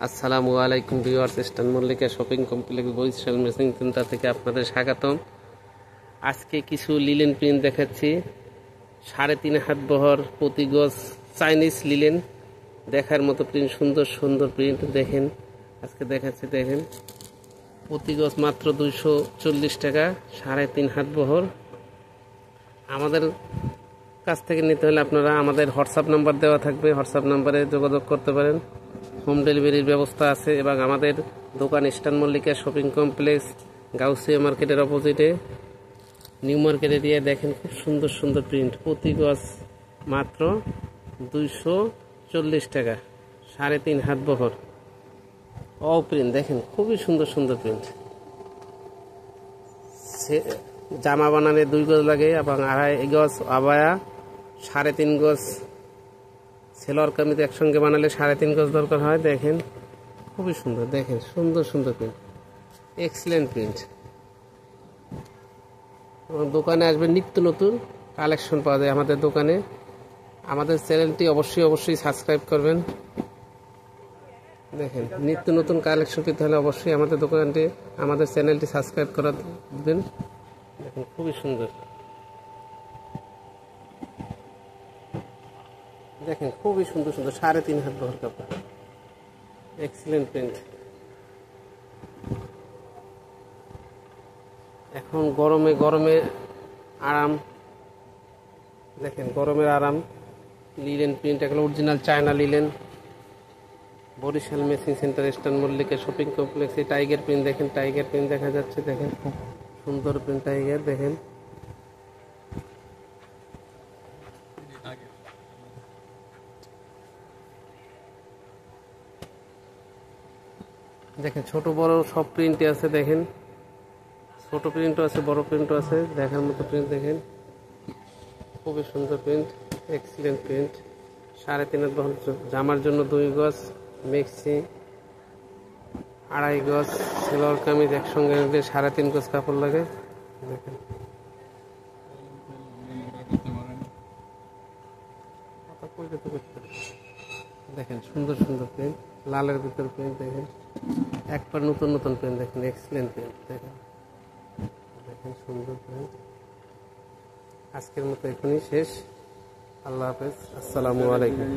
আসসালামু আলাইকুম viewers, Eastern Mallika shopping complex Barishal মেশিং সেন্টার থেকে আপনাদের স্বাগতম। আজকে কিছু লিলেন প্রিন্ট দেখাচ্ছি। 3.5 হাত বহর, প্রতি গজ চাইনিজ লিলেন, দেখার মতো প্রিন্ট, সুন্দর সুন্দর প্রিন্ট। দেখেন আজকে দেখাচ্ছি, দেখেন প্রতি গজ মাত্র 240 টাকা, 3.5 হাত বহর। আমাদের কাছ থেকে নিতে হলে আপনারা আমাদের হোয়াটসঅ্যাপ নাম্বার দেওয়া থাকবে, হোয়াটসঅ্যাপ নাম্বারে যোগাযোগ করতে পারেন। হোম ডেলিভারির ব্যবস্থা আছে এবং আমাদের দোকান eastern Mallika shopping complex, Gausia মার্কেটের অপোজিটে, নিউ মার্কেট এরিয়ায়। দেখেন খুব সুন্দর সুন্দর প্রিন্ট, প্রতি গজ মাত্র 240 টাকা, 3.5 হাত বহর। প্রিন্ট দেখেন খুবই সুন্দর সুন্দর প্রিন্ট। জামা বানালে 2 গজ লাগে এবং 2.5 গজ আবায়া, 3.5 গজ সেলোয়ার কামিজ একসঙ্গে বানালে 3.5 গজ দরকার হয়। দেখেন খুবই সুন্দর, দেখেন সুন্দর সুন্দর প্রিন্ট, এক্সিলেন্ট প্রিন্ট। দোকানে আসবেন, নিত্য নতুন কালেকশন পাওয়া যায় আমাদের দোকানে। আমাদের চ্যানেলটি অবশ্যই সাবস্ক্রাইব করবেন। দেখেন নিত্য নতুন কালেকশন পেতে হলে অবশ্যই আমাদের দোকানটি, আমাদের চ্যানেলটি সাবস্ক্রাইব করে দেবেন। দেখেন খুবই সুন্দর, দেখেন খুবই সুন্দর সুন্দর 3.5 হাত বহর কাপড়, এক্সিলেন্ট প্রিন্ট। এখন গরমে আরাম, দেখেন গরমের আরাম লিলেন প্রিন্ট, এগুলো অরিজিনাল চায়না লিলেন। বরিশাল মেশিং সেন্টার, ইস্টার্ন মল্লিকা শপিং কমপ্লেক্সে টাইগার প্রিন্ট, দেখেন টাইগার প্রিন্ট দেখা যাচ্ছে, দেখেন খুব সুন্দর প্রিন্ট টাইগার। দেখেন দেখেন ছোট বড় সব প্রিন্টই আছে। দেখেন ছোট প্রিন্টও আছে, বড় প্রিন্টও আছে, দেখার মতো প্রিন্ট। দেখেন খুবই সুন্দর প্রিন্ট, এক্সিলেন্ট প্রিন্ট। 3.5 হাত বহর, জামার জন্য 2 গজ, মেক্সি 2.5 গজ, সেলোয়ার কামিজ একসঙ্গে নিলে 3.5 গজ কাপড় লাগে। দেখেন দেখেন সুন্দর সুন্দর প্রিন্ট, লালের ভিতর প্রিন্ট। দেখেন একবার নতুন নতুন প্রিন্ট, দেখেন এক্সিলেন্ট প্রিন্ট। দেখেন দেখেন সুন্দর প্রিন্ট। আজকের মতো এখনই শেষ। আল্লাহ হাফেজ, আসসালামু আলাইকুম।